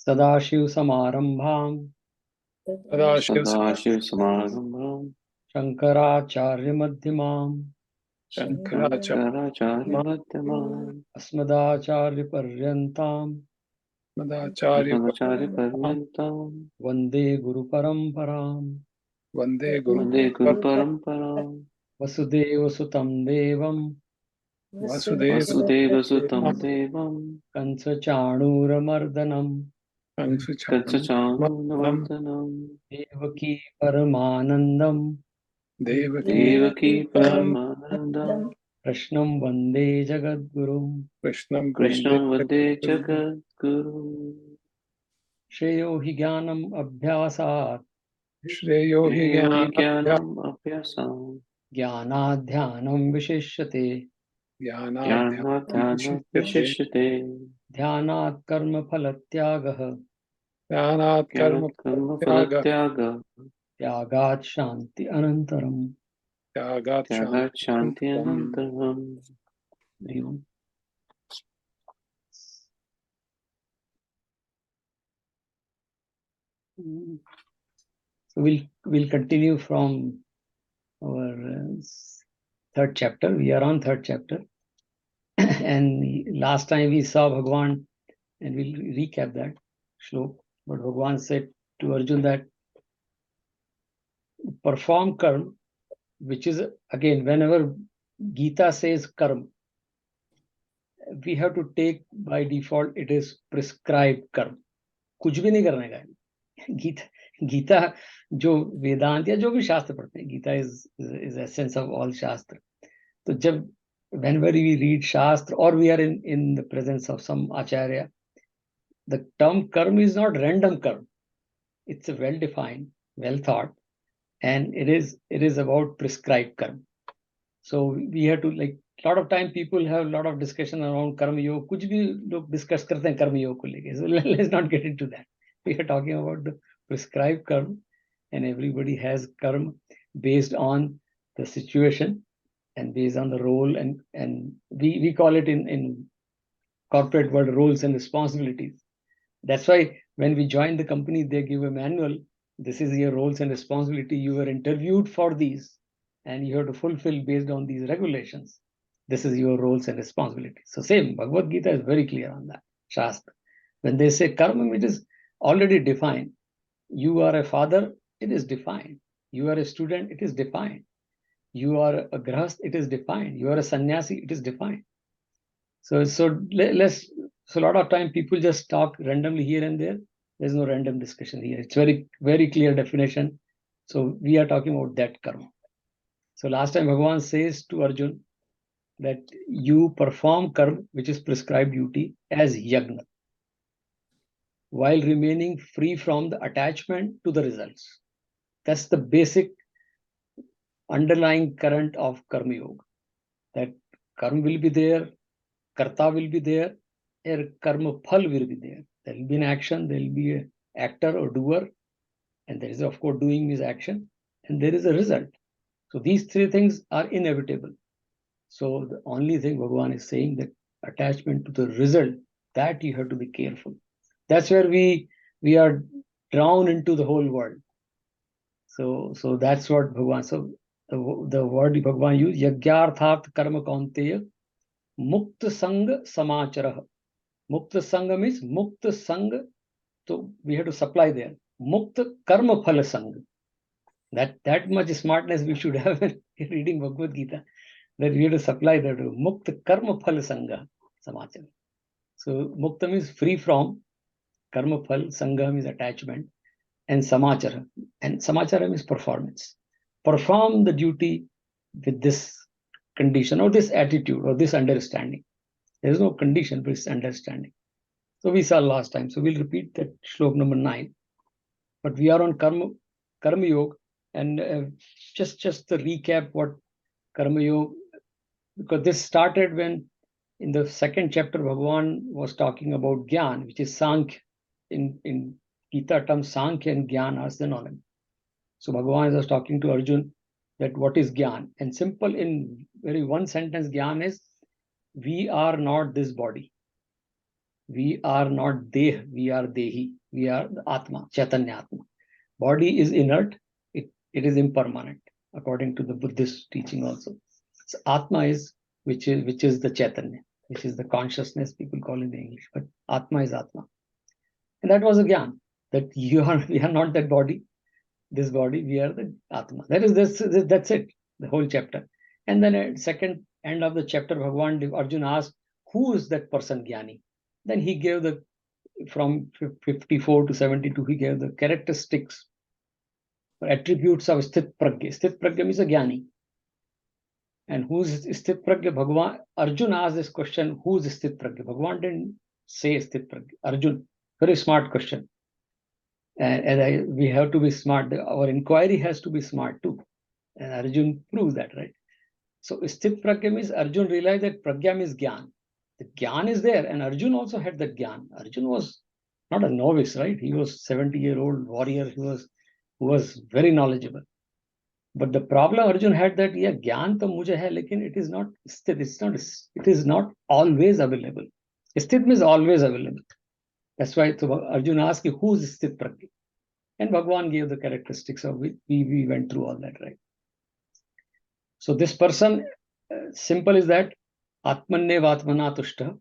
सदाशिव समारंभां सदाशिव समारंभां शंकराचार्य मध्यमां शंकराचार्य मध्यमाम् अस्मदाचार्य पर्यन्तां पर्यन्तां वंदे गुरु परंपरां वन्दे गुरुपरम्पराम् वसुदेव सुतं देवं वसुदेवसुतं देवं कंस चाणूरमर्दनं कंसचाणूरमर्दनं देवकी परमानन्दं देवकी परमानन्दं कृष्णं वन्दे जगद्गुरुं कृष्णं वन्दे जगद्गुरुम् श्रेयो हि ज्ञानम् अभ्यासात् श्रेयो हि ज्ञानम् अभ्यासात् ज्ञानात् ध्यानं विशिष्यते ज्ञानात् ध्यानं विशिष्यते ध्यानात् कर्मफलत्यागः कर्मफलत्यागः त्यागात् शान्ति अनन्तरम् त्यागात् शान्ति अनन्तरम् So we'll continue from our third chapter. We are on third chapter, and last time we saw Bhagwan, and we'll recap that Shlok. But Bhagwan said to Arjun that perform karma, which is again whenever Gita says karma, we have to take by default it is prescribed karma. कुछ भी नहीं करने का गीता जो वेदांत या जो भी शास्त्र पढ़ते हैं, Gita is essence of all शास्त्र. तो जब whenever we read शास्त्र or we are in the presence of some acharya, the term karma is not random karma. It's a well defined, well thought, and it is about prescribed karma. So we have to, like, a lot of time people have a lot of discussion around karma yoga. कुछ भी लोग discuss करते हैं कर्म योग को लेके. So let's not get into that. We are talking about the prescribed karma, and everybody has karma based on the situation and based on the role, and we call it in corporate world roles and responsibilities. That's why when we join the company, they give a manual. This is your roles and responsibility. You were interviewed for these, and you have to fulfill based on these regulations. This is your roles and responsibilities. So same, Bhagavad Gita is very clear on that. Shastra. When they say karma, it is already defined. You are a father, it is defined. You are a student, it is defined. You are a grahast, it is defined. You are a sannyasi, it is defined. So a lot of time people just talk randomly here and there. There's no random discussion here. It's very, very clear definition. So we are talking about that karma. So last time Bhagavan says to Arjun that you perform karma, which is prescribed duty, as yagna, while remaining free from the attachment to the results. That's the basic underlying current of karma yoga. That karma will be there, karta will be there, and karma-phal will be there. There will be an action, there will be an actor or doer, and there is, of course, doing is action, and there is a result. So these three things are inevitable. So the only thing Bhagavan is saying, that attachment to the result, that you have to be careful. That's where we are drawn into the whole world. So that's what Bhagavan. So the word Bhagavan used, Yagyarthat karma kaunteya mukta sanga samachara. Mukta sanga means mukta sanga. So we have to supply there. Mukta karma phala sanga. That much smartness we should have in reading Bhagavad Gita, that we have to supply that. Mukta karma phala sanga samachara. So mukta means free from, karma phal, sangha means attachment, and samachara. And samachara means performance. Perform the duty with this condition or this attitude or this understanding. There is no condition, but it's understanding. So we saw last time. So we'll repeat that Shlok number 9. But we are on Karma Yoga, and just to recap what Karma Yoga, because this started when in the second chapter Bhagavan was talking about Gyan, which is Sankhya. In Gita terms, Sankhya and Gyan are synonymous. So Bhagavan was talking to Arjun that what is Gyan, and simple in very one sentence, Gyan is we are not this body. We are not Deh, we are Dehi. We are the Atma, Chaitanya Atma. Body is inert, it is impermanent, according to the Buddhist teaching also. So Atma is which is the Chaitanya, which is the consciousness people call in English, but Atma is Atma. And that was a Gyan, that we are not that body, this body, we are the Atma. That's it, the whole chapter. And then at second end of the chapter, Bhagavan Arjuna asked, who is that person Gyani? Then he gave from 54 to 72, he gave the characteristics or attributes of Sthit Pragya. Sthit Pragya means a Gyani. And who's Sthit Pragya? Bhagavan, Arjuna asked this question, who's Sthit Pragya? Bhagavan didn't say Sthit Pragya. Arjun, very smart question. And we have to be smart. Our inquiry has to be smart too. And Arjun proves that, right? So Sthit Pragya means Arjun realized that Pragya means Gyan. The Gyan is there, and Arjun also had that Gyan. Arjun was not a novice, right? He was 70-year-old warrior who was very knowledgeable. But the problem Arjun had that, yeah, Gyan to mujhe hai, lekin it is not Sthit. It is not always available. Sthit means always available. That's why Arjun asked, who's Sthit Pragya? And Bhagavan gave the characteristics of it. We went through all that, right? So this person, simple is that Atmannev Atmana Tushta,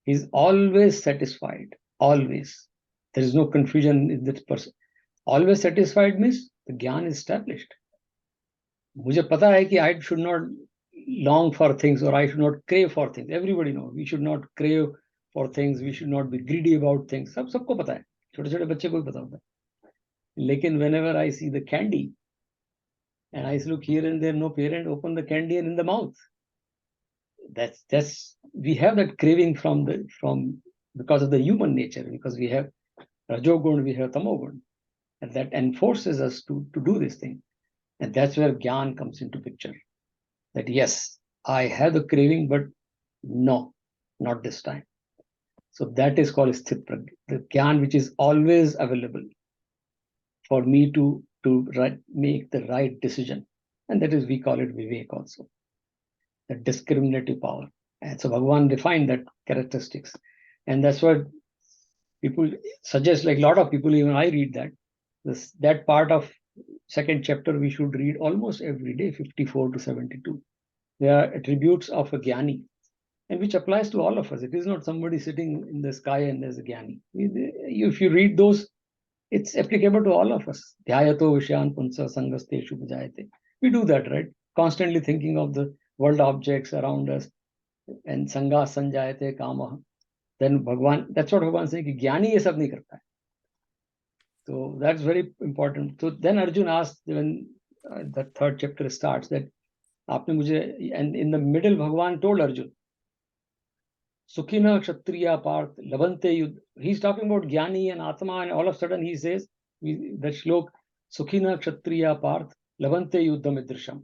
is always satisfied. Always. There is no confusion in this person. Always satisfied means the Gyan is established. मुझे पता है कि I should not long for things or I should not crave for things. Everybody knows. We should not crave for things. We should not be greedy about things. सबको पता है. छोटे-छोटे बच्चे को भी पता होता है. Lekin whenever I see the candy, and I look here and there, no parent open the candy and in the mouth. That's we have that craving from because of the human nature, because we have Rajogun, we have Tamogun, and that enforces us to do this thing. And that's where Gyan comes into picture. That yes, I have the craving, but no, not this time. So that is called Sthit Pragya, the Gyan which is always available for me to make the right decision. And that is, we call it Vivek also, the discriminative power. And so Bhagavan defined that characteristics. And that's what people suggest, like a lot of people, even I read that part of second chapter we should read almost every day, 54 to 72. They are attributes of a Gyani, and which applies to all of us. It is not somebody sitting in the sky and there's a Gyani. If you read those, it's applicable to all of us. Dhyayato Vishyan Punsa Sangasteshu Bhajayate. We do that, right? Constantly thinking of the world objects around us. And Sangha Sanjayate Kama. Then Bhagwan, that's what Bhagwan is saying, Gyani ye sab nahi karta hai. So that's very important. So then Arjun asked, when the third chapter starts, that aapne mujhe, and in the middle Bhagwan told Arjun, Sukhina Kshatriya Parth Labante Yudh. He's talking about Gyani and Atma, and all of a sudden he says, that Shlok, Sukhina Kshatriya Parth Labante Yuddham Idrisham.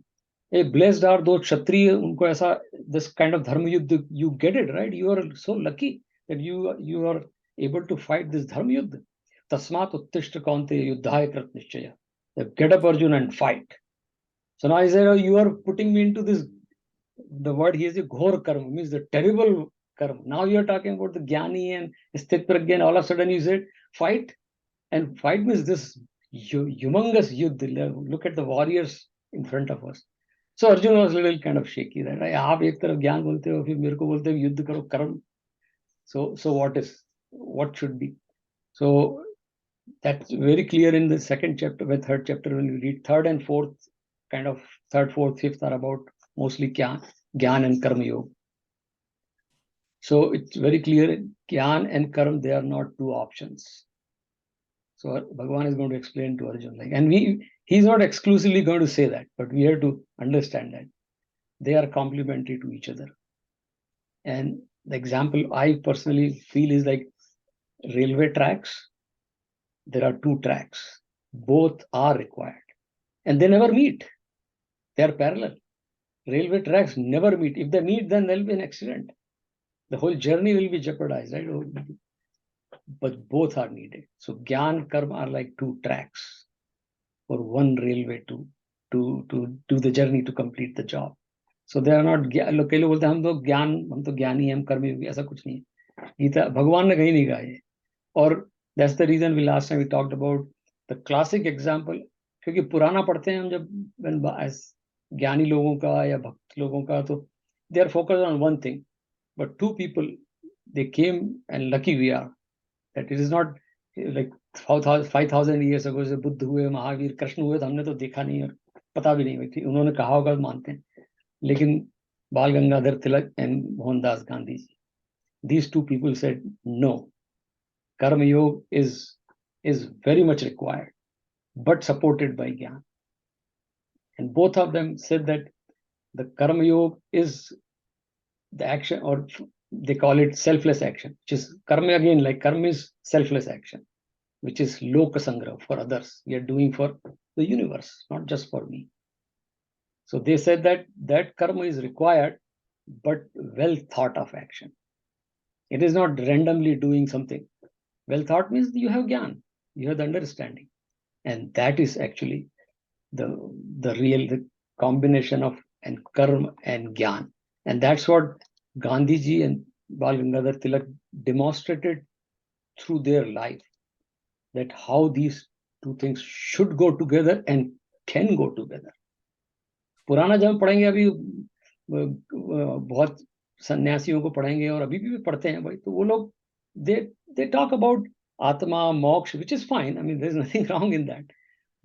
Hey, blessed are those Kshatriya, unko aisa, this kind of dharma yuddha, you get it, right? You are so lucky that you are able to fight this dharma yuddha. Tasmat uttishta kaunte yuddhaya krat nishchaya. Get up, Arjun, and fight. So now I say, oh, you are putting me into this, the word here is a ghor karma, means the terrible karma. Now you are talking about the Gyani and Sthit Pragya, and all of a sudden you said, fight. And fight means this humongous yuddha. Look at the warriors in front of us. So Arjun was a little kind of shaky, that आप एक तरफ ज्ञान बोलते हो, फिर मेरे को बोलते हो युद्ध करो कर्म. So what should be? So that's very clear in the second chapter, with third chapter, when we read third and fourth, third, fourth, fifth are about mostly Gyan and Karma Yoga. So it's very clear, Gyan and Karma, they are not two options. So Bhagavan is going to explain to Arjun, and he's not exclusively going to say that, but we have to understand that they are complementary to each other. And the example I personally feel is like, Railway tracks, there are two tracks. Both are required. And they never meet. They are parallel. Railway tracks never meet. If they meet, then there'll be an accident. The whole journey will be jeopardized, right? But both are needed. So Gyan, Karma are like two tracks for one railway to do the journey, to complete the job. So they are not, लोग कई लोग बोलते हैं हम तो ज्ञान, हम तो ज्ञानी हैं, हम कर्मी होगी, ऐसा कुछ नहीं है. गीता भगवान ने कहीं नहीं कहा ये. और that's the reason we last time we talked about the classic example, क्योंकि पुराना पढ़ते हैं हम जब ज्ञानी लोगों का या भक्त लोगों का, तो they are focused on one thing, but two people, they came, and lucky we are that it is not like 5,000 years ago से बुद्ध हुए, महावीर, कृष्ण हुए, तो हमने तो देखा नहीं और पता भी नहीं हुई थी. उन्होंने कहा होगा मानते हैं, लेकिन बाल Gangadhar Tilak and Mohandas Gandhi ji, these two people said no, karma yoga is very much required, but supported by Gyan. And both of them said that the karma yoga is the action, or they call it selfless action, which is karma again, like karma is selfless action, which is loka sangra, for others. We are doing for the universe, not just for me. So they said that karma is required, but well thought of action. It is not randomly doing something. Well thought means you have Gyan, you have the understanding. And that is actually the real combination of and karma and Gyan. And that's what Gandhiji and Bal Gangadhar Tilak demonstrated through their life, that how these two things should go together and can go together. पुराना जब हम पढ़ेंगे, अभी बहुत सन्यासियों को पढ़ेंगे और अभी भी पढ़ते हैं भाई, तो वो लोग they talk about atma, moksha, which is fine. I mean, there's nothing wrong in that.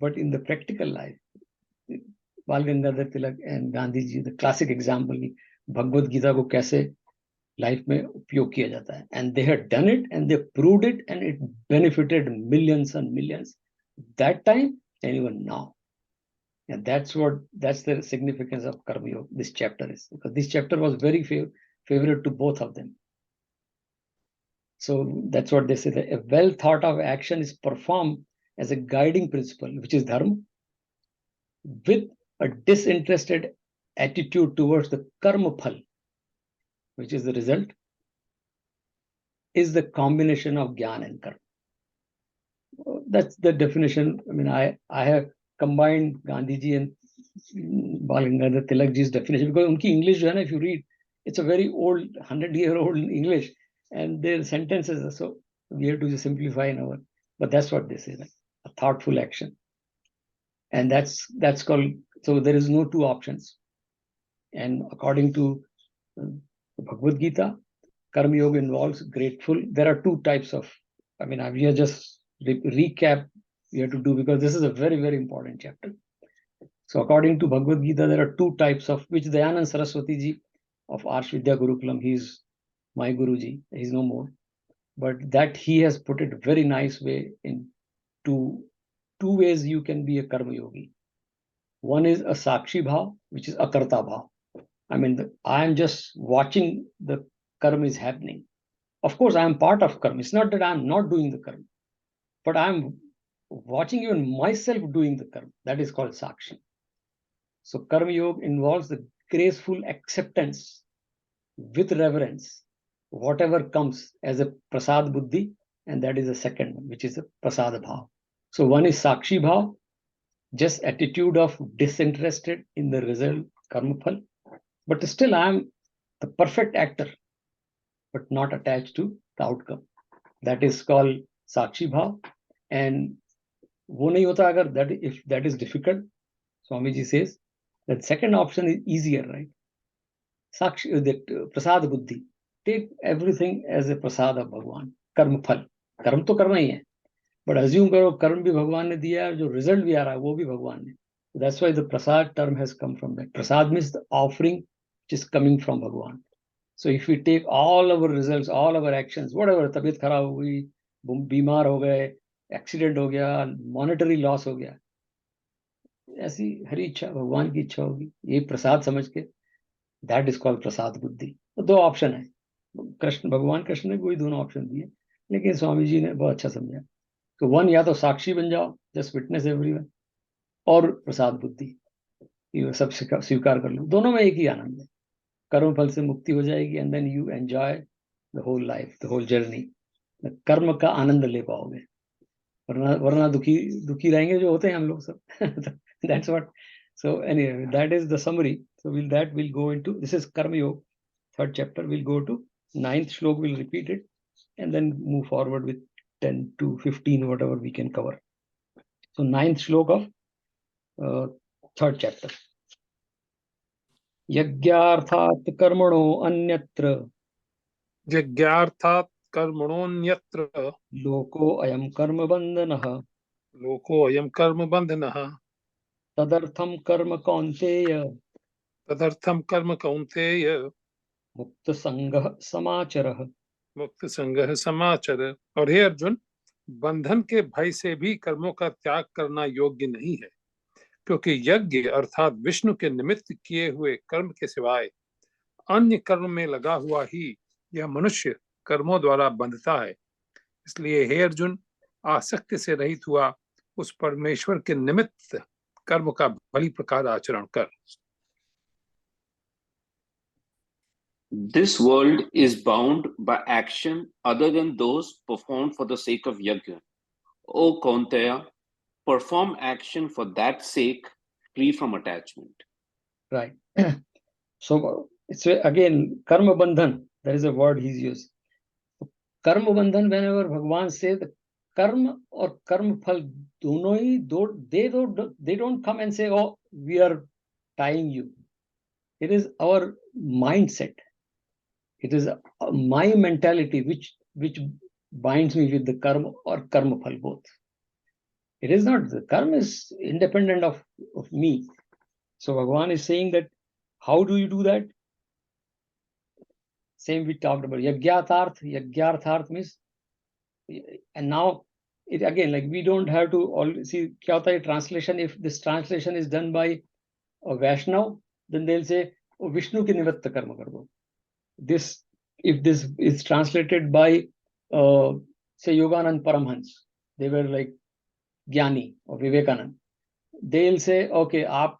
But in the practical life, Bal Gangadhar Tilak and Gandhi ji, the classic example, Bhagavad Gita को कैसे life में उपयोग किया जाता है. And they had done it, and they proved it, and it benefited millions and millions that time and even now. And that's the significance of Karma Yoga, this chapter is, because this chapter was very favorite to both of them. So that's what they say, that a well thought of action is performed as a guiding principle, which is dharma, with a disinterested attitude towards the Karma-phal, which is the result, is the combination of Gyan and Karma. That's the definition. I mean, I have combined Gandhi ji and Bal Gangadhar Tilak ji's definition, because unki English jo hai na, if you read, it's a very old, 100-year-old English, and their sentences are so, we have to just simplify in our, but that's what they say, like a thoughtful action. And that's called, so there is no two options. And according to the Bhagavad Gita, Karma Yoga involves grateful. There are two types of, I mean, we are just recap we have to do, because this is a very, very important chapter. So according to Bhagavad Gita, there are two types of, which Dayanand Saraswati ji of Arsh Vidya Gurukulam, he's my Guruji, he's no more, but that he has put it very nice way in two ways you can be a Karma Yogi. One is a Sakshi Bhav, which is Akarta Bhav. I mean, I am just watching the karma is happening. Of course, I am part of karma. It's not that I am not doing the karma, but I am watching even myself doing the karma. That is called Sakshi. So Karma Yoga involves the graceful acceptance with reverence, whatever comes as a prasād buddhi, and that is the second one, which is a prasād bhav. So one is Sakshi Bhav, just attitude of disinterested in the result, Karma-phal, but still I am the perfect actor, but not attached to the outcome. That is called Sakshi Bhav. And वो नहीं होता अगर if that is difficult, Swamiji says that second option is easier, right? Sakshi, that prasād buddhi, take everything as a prasād of Bhagwan. Karma-phal, कर्म तो करना ही है, but assume करो कर्म भी भगवान ने दिया है, जो result भी आ रहा है वो भी भगवान ने. That's why the prasād term has come from that. Prasād means the offering which is coming from Bhagwan. So if we take all our results, all our actions, whatever, तबीयत खराब हो गई, बीमार हो गए, एक्सीडेंट हो गया, मॉनेटरी लॉस हो गया, ऐसी हरी इच्छा, भगवान की इच्छा होगी, ये प्रसाद समझ के, दैट इज कॉल्ड प्रसाद बुद्धि. तो दो ऑप्शन है, कृष्ण, भगवान कृष्ण ने कोई दोनों ऑप्शन दिए. लेकिन स्वामी जी ने बहुत अच्छा समझा। तो वन, या तो साक्षी बन जाओ, जस्ट विटनेस एवरीवन, और प्रसाद बुद्धि, ये सब स्वीकार कर लो। दोनों में एक ही आनंद है, कर्म फल से मुक्ति हो जाएगी, and then you enjoy the whole life, the whole journey. कर्म का आनंद ले पाओगे, वरना वरना दुखी दुखी रहेंगे जो होते हैं हम लोग सब। That's what. So anyway, that is the summary. So will go into, this is karma yoga, third chapter. Will go to ninth shloka, will repeat it and then move forward with 10 to 15, whatever we can cover. So ninth श्लोक of third chapter. यज्ञार्थात् कर्मणो अन्यत्र यज्ञार्थात् कर्मणोऽन्यत्र लोको अयं कर्म बन्धनः लोकोऽयं कर्म बन्धनः तदर्थं कर्म कौन्तेय तदर्थं कर्म कौन्तेय मुक्त संगः समाचरः। मुक्त संगः समाचर। और हे अर्जुन, बंधन के भय से भी कर्मों का त्याग करना योग्य नहीं है, क्योंकि यज्ञ अर्थात विष्णु के निमित्त किए हुए कर्म के सिवाय अन्य कर्म में लगा हुआ ही यह मनुष्य कर्मों द्वारा बंधता है। इसलिए हे अर्जुन, आसक्ति से रहित हुआ उस परमेश्वर के निमित्त कर्म का भली प्रकार आचरण कर। This world is bound by action other than those performed for the sake of Yagya. O Kaunteya, perform action for that sake, free from attachment. Right. So it's again karma bandhan. There is a word he's used. कर्म बंधन, whenever भगवान से कर्म और कर्म फल दोनों ही they don't come and say, oh, we are tying you. It is our mindset. It is my mentality which binds me with the karma or karma phal both. It is not, the karma is independent of me. So Bhagavan is saying that how do you do that? Same we talked about. Yagyartharth means, and now it again, like we don't have to all see kya hota hai translation. If this translation is done by a Vaishnav, then they'll say, oh, Vishnu ki nivatta karma kar do. This, if this is translated by say Yoganand Paramhans, they were like Gyani or Vivekanand, they'll say, okay, aap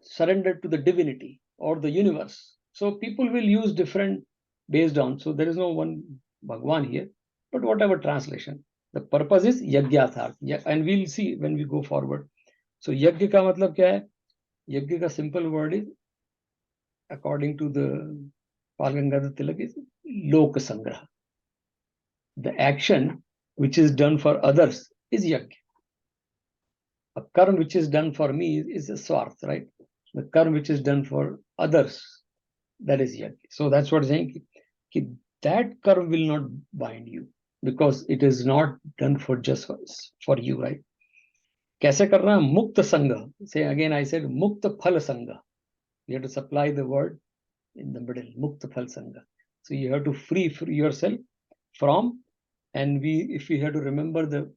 surrender to the divinity or the universe. So people will use different based on, so there is no one Bhagwan here, but whatever translation, the purpose is yagyatharth. And we'll see when we go forward. So yagya ka matlab kya hai? Yagya ka simple word is, according to the Bal Gangadhar Tilak, is lok sangraha. The action which is done for others is yagya. A karma which is done for me is a swarth, right? The karma which is done for others, that is yagya. So that's what I'm saying. That karma will not bind you because it is not done for just for you, right? कैसे करना? मुक्त संग. Say again, I said मुक्त फल संग. You have to supply the word in the middle. मुक्त फल संग. So you have to free yourself from, and if we have to remember the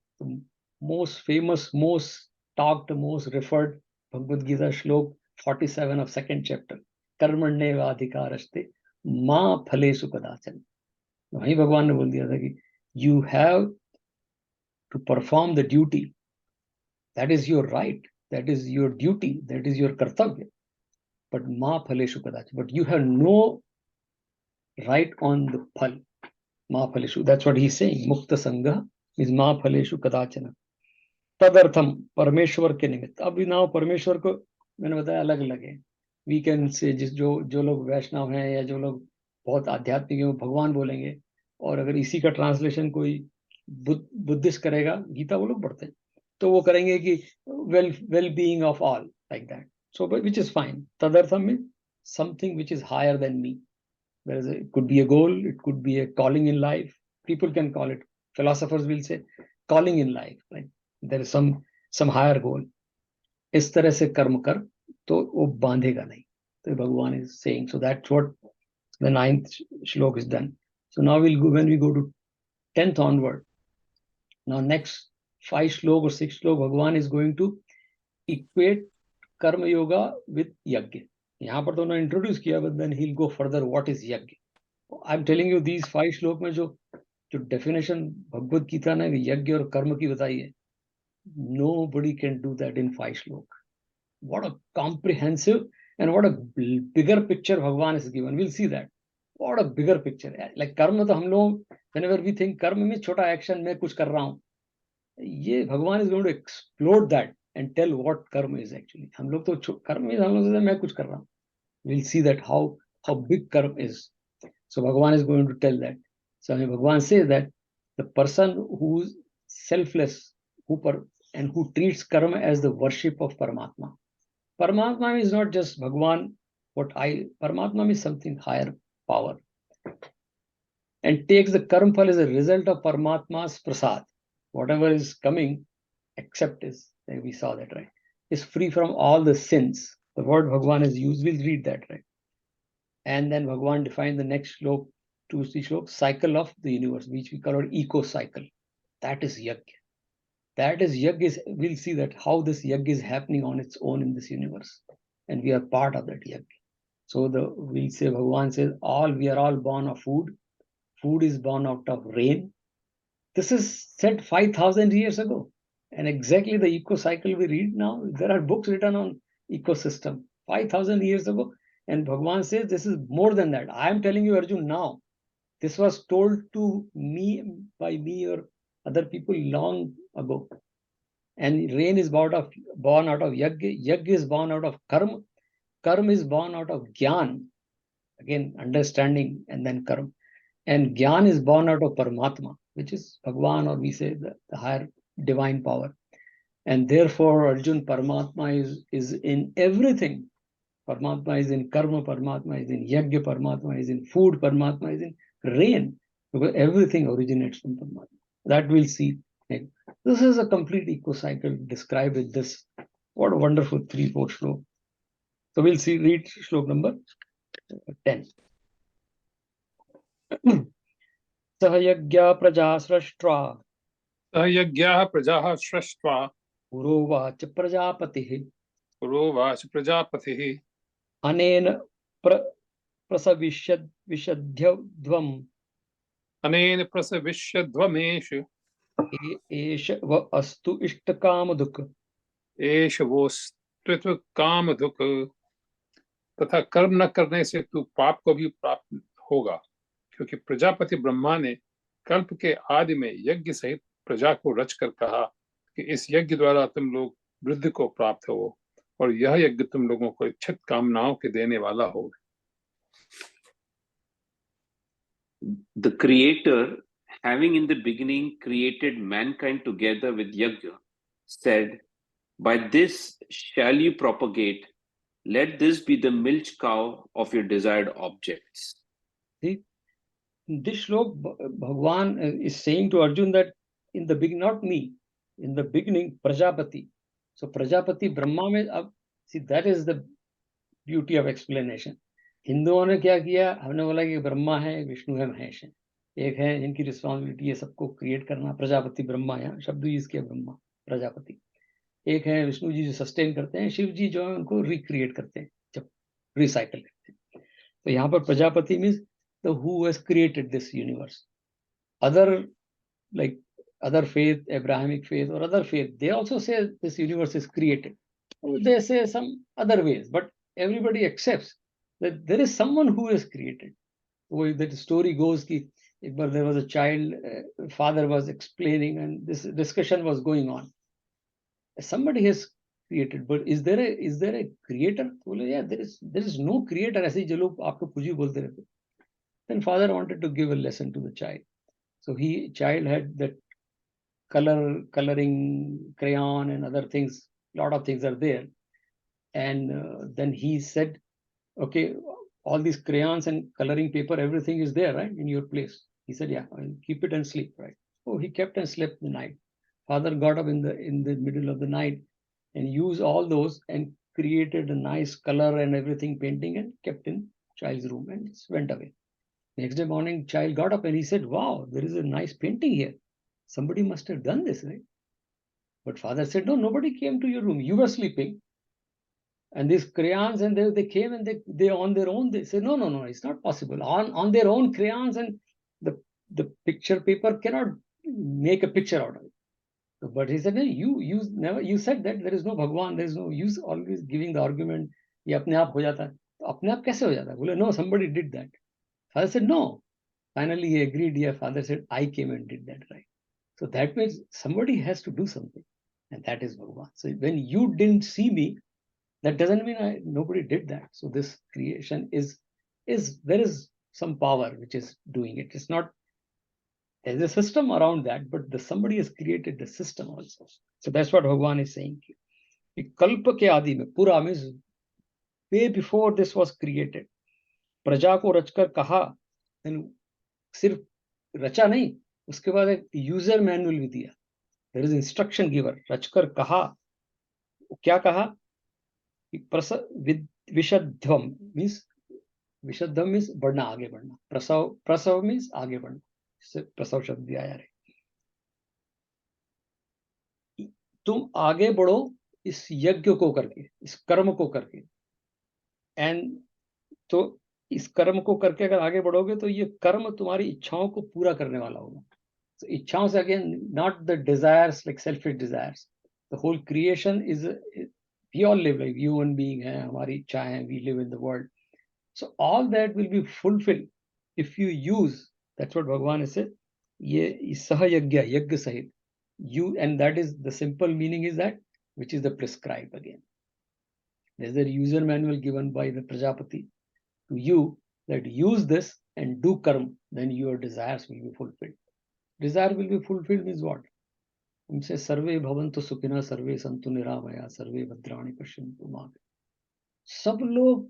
most famous, most talked, most referred Bhagavad Gita Shlok 47 of second chapter, कर्मण्येव अधिकारस्ते मा फलेषु कदाचन. वहीं भगवान ने बोल दिया था कि you have to perform the duty. That is your right. That is your duty. That is your kartavya. But ma phaleshu kadachana. But you have no right on the phal. Ma phaleshu. That's what he's saying. Mukta sangha is ma phaleshu kadachana. तदर्थम परमेश्वर के निमित्त. अब now परमेश्वर को मैंने बताया अलग अलग है. We can say जो लोग वैष्णव हैं या जो लोग बहुत आध्यात्मिक हैं वो भगवान बोलेंगे, और अगर इसी का ट्रांसलेशन कोई बुद्धिस्ट करेगा, गीता वो लोग पढ़ते हैं तो वो करेंगे कि well being of all, like that. So which is fine. तदर्थम means something which is higher than me. It could be a goal, it could be a calling in life. People can call it, philosophers will say calling in life, like there is some higher goal. इस तरह से कर्म कर तो वो बांधेगा नहीं. तो भगवान is saying. So that's what the 9th shlok is done. So now when we go to 10th onward, now next 5 shlok or 6 shlok, Bhagwan is going to equate karma yoga with yagya. यहाँ पर तो उन्होंने introduce किया, but then he'll go further. What is yagya? I'm telling you, these 5 shlok में जो जो definition Bhagavad Gita ने यज्ञ और कर्म की बताई है, nobody can do that in 5 श्लोक. What a comprehensive and what a bigger picture Bhagwan is given. We'll see that. What a bigger picture. Like कर्म तो हम लोग, whenever we think कर्म में छोटा action मैं कुछ कर रहा हूँ, ये भगवान is going to explode that and tell what karma is actually. हम लोग तो कर्म में हम लोग सोचते हैं मैं कुछ कर रहा हूँ. We'll see that how big karma is. So Bhagwan is going to tell that. So Bhagwan says that the person who's selfless, and who treats karma as the worship of Paramātma. Paramātma is not just Bhagwan. Paramātma is something higher power, and takes the Karma-phal as a result of Paramātma's prasād. Whatever is coming, accept is. We saw that, right? Is free from all the sins. The word Bhagwan is used. We'll read that, right? And then Bhagwan defined the next Shlok, 2-3 Shlok, cycle of the universe, which we call it eco cycle. That is Yagya. That is Yagya. We'll see that how this Yagya is happening on its own in this universe. And we are part of that Yagya. So we'll say, Bhagwan says, we are all born of food. Food is born out of rain. This is said 5,000 years ago. And exactly the eco cycle we read now, there are books written on ecosystem 5,000 years ago. And Bhagwan says this is more than that. I am telling you, Arjun, now. This was told to me by me or other people long ago. And rain is born out of Yagya. Yagya is born out of Karma. Karma is born out of Gyan. Again, understanding and then Karma. And Gyan is born out of Paramātma, which is Bhagwan, or we say the higher divine power. And therefore, Arjun, Paramātma is in everything. Paramātma is in Karma, Paramātma is in Yagya, Paramātma is in food, Paramātma is in rain, because everything originates from Paramātma. That we'll see. This is a complete eco cycle described with this. What a wonderful 3-4 Shlok. So we'll see, read Shlok number 10. Sahayagya praja srashtra. Yagya praja srashtra. Purovacha prajapatihi. Purovacha prajapatihi. Anena prasavishyadvam. Anena prasavishyadvameshu. Esha va astu ishtakamaduk. Esha vostritva kamaduk. तथा कर्म न करने से तू पाप को भी प्राप्त होगा, क्योंकि प्रजापति ब्रह्मा ने कल्प के आदि में यज्ञ सहित प्रजा को रचकर कहा कि इस यज्ञ द्वारा तुम लोग वृद्धि को प्राप्त हो, और यह यज्ञ तुम लोगों को इच्छित कामनाओं के देने वाला हो. The Creator, having in the beginning created mankind together with Yagya, said, "By this shall you propagate. Let this be the milch cow of your desired objects." See, in this Shlok, Bhagwan is saying to Arjun that in the beginning, not me, in the beginning, Prajapati. So Prajapati Brahma में अब, see, that is the beauty of explanation. हिंदुओं ने क्या किया, हमने बोला कि ब्रह्मा है, विष्णु है, महेश है. एक है जिनकी रिस्पॉन्सिबिलिटी है सबको क्रिएट करना, प्रजापति ब्रह्मा. यहाँ शब्द यूज किया ब्रह्मा, प्रजापति. एक है विष्णु जी जो सस्टेन करते हैं, शिव जी जो है उनको रिक्रिएट करते हैं, जब रिसाइकल करते हैं. तो यहाँ पर Prajapati means the who has created this universe. Other faith, Abrahamic faith or other faith, they also say this universe is created. They say some other ways, but everybody accepts that there is someone who has created. That story goes that there was a child, father was explaining, and this discussion was going on. Somebody has created, but is there a creator? Yeah, there is no creator. ऐसे जो लोग आपको कुछ भी बोलते रहते. Then father wanted to give a lesson to the child. So child had that coloring crayon and other things. Lot of things are there, and then he said, "Okay, all these crayons and coloring paper, everything is there, right, in your place?" He said, "Yeah, I'll keep it and sleep." Right? Oh, he kept and slept the night. Father got up in the middle of the night and used all those and created a nice color and everything, painting, and kept in child's room, and just went away. Next day morning, child got up and he said, "Wow, there is a nice painting here. Somebody must have done this, right?" But father said, "No, nobody came to your room. You were sleeping. And these crayons, and they came and they on their own, they said, no, it's not possible. On their own crayons and the the picture paper cannot make a picture out of it. But he said, you said that there is no Bhagwan, there is no use always giving the argument, ये अपने आप हो जाता है. तो अपने आप कैसे हो जाता है? बोले, no, somebody did that. Father said, no. Finally, he agreed. Yeah, father said, I came and did that, right? So that means somebody has to do something. And that is Bhagwan. So when you didn't see me, that doesn't mean nobody did that. So this creation is there is some power which is doing it. It's not, there's a system around that, but somebody has created the system also. So that's what Bhagwan is saying. Kalpa ke adi mein, pura means way before this was created. प्रजा को रचकर कहा, सिर्फ रचा नहीं, उसके बाद एक user manual भी दिया. There is instruction giver. रचकर कहा, क्या कहा? विशद्धम मीन्स, विशद्धम मीन्स बढ़ना, आगे बढ़ना. प्रसव, प्रसव मीन्स आगे बढ़ना. इससे प्रसव शब्द भी आया. तुम आगे बढ़ो इस यज्ञ को करके, इस कर्म को करके. एंड तो इस कर्म को करके अगर आगे बढ़ोगे तो ये कर्म तुम्हारी इच्छाओं को पूरा करने वाला होगा. So इच्छाओं से, again, not the desires like selfish desires. The whole creation is, we all live like human being है, हमारी इच्छाएं हैं, we live in the world. So all that will be fulfilled if you use, that's what Bhagwan has said, ये सह यज्ञ, यज्ञ सहित, you, and that is the simple meaning is that, which is the prescribed again. There's a user manual given by the Prajapati to you that use this and do karma, then your desires will be fulfilled. Desire will be fulfilled means what? हमसे सर्वे भवन्तु सुखिनः, सर्वे सन्तु निरामया, सर्वे भद्राणि पश्यन्तु मा. सब लोग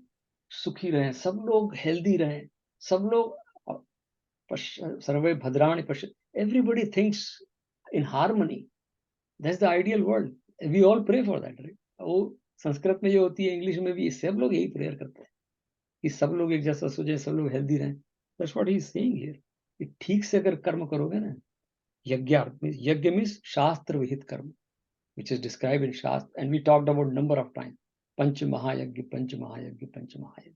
सुखी रहें, सब लोग हेल्दी रहें, सब लोग सर्वे भद्राणि पश्यन्तु. Everybody thinks in harmony. That's the ideal world. We all pray for that, right? वो संस्कृत में जो होती है, इंग्लिश में भी सब लोग यही प्रेयर करते हैं कि सब लोग एक जैसा सोचे, सब लोग हेल्दी रहें. That's what he is saying here. ठीक से अगर कर्म करोगे ना, यज्ञ means शास्त्र विहित कर्म, which is described in Shastra, and we talked about number of times. Panch Mahayagya, Panch Mahayagya, Panch Mahayagya.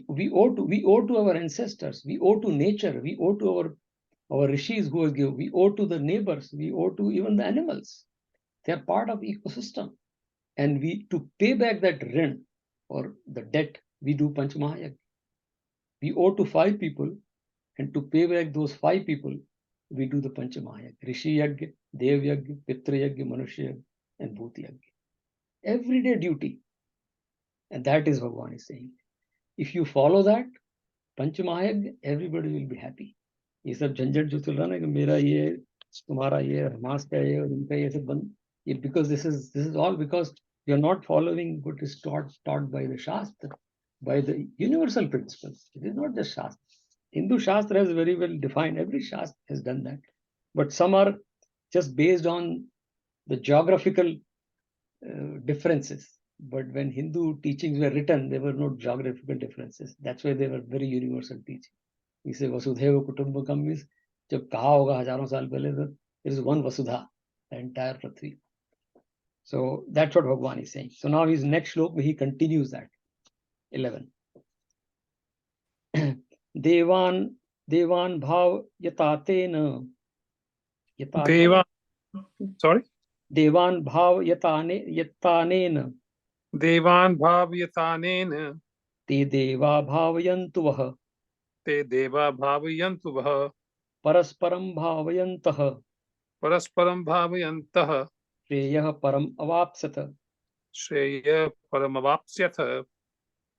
We owe to our ancestors, we owe to nature, we owe to our rishis who has given, we owe to the neighbors, we owe to even the animals. They are part of ecosystem, and we, to pay back that rin or the debt, we do Panch Mahayagya. We owe to 5 people, and to pay back those 5 people, we do the Panch Mahayagya. Rishi Yagya, Dev Yagya, Pitra Yagya, Manushya Yagya, and Bhuti Yagya. Everyday duty. And that is what Bhagwan is saying. If you follow that, Panch Mahayagya, everybody will be happy. ये सब झंझट जो चल रहा है ना कि मेरा ये, तुम्हारा ये, हमास का ये और इनका ये सब बंद, ये, because this is all because you are not following what is taught by the Shastra, by the universal principles. It is not just Shastra. Hindu Shastra has very well defined, every Shastra has done that. But some are just based on the geographical differences. But when Hindu teachings were written, there were no geographical differences. That's why they were very universal teaching. इसे वसुधैव कुटुंबकम means जब कहा होगा हजारों साल पहले, तो there is one Vasudha, the entire Prithvi. So that's what Bhagwan is saying. So now his next shlok, he continues that. 11. Devan bhav yatatena. देवान, sorry, Devan bhav yatanena. देवान भावयतानेन Te deva bhavayantu vah. ते देवा भावयन्तु वः. Parasparam bhavayantah. परस्परं भावयन्तः. Shreyah param avapsata. श्रेय परमवाप्स्यथ.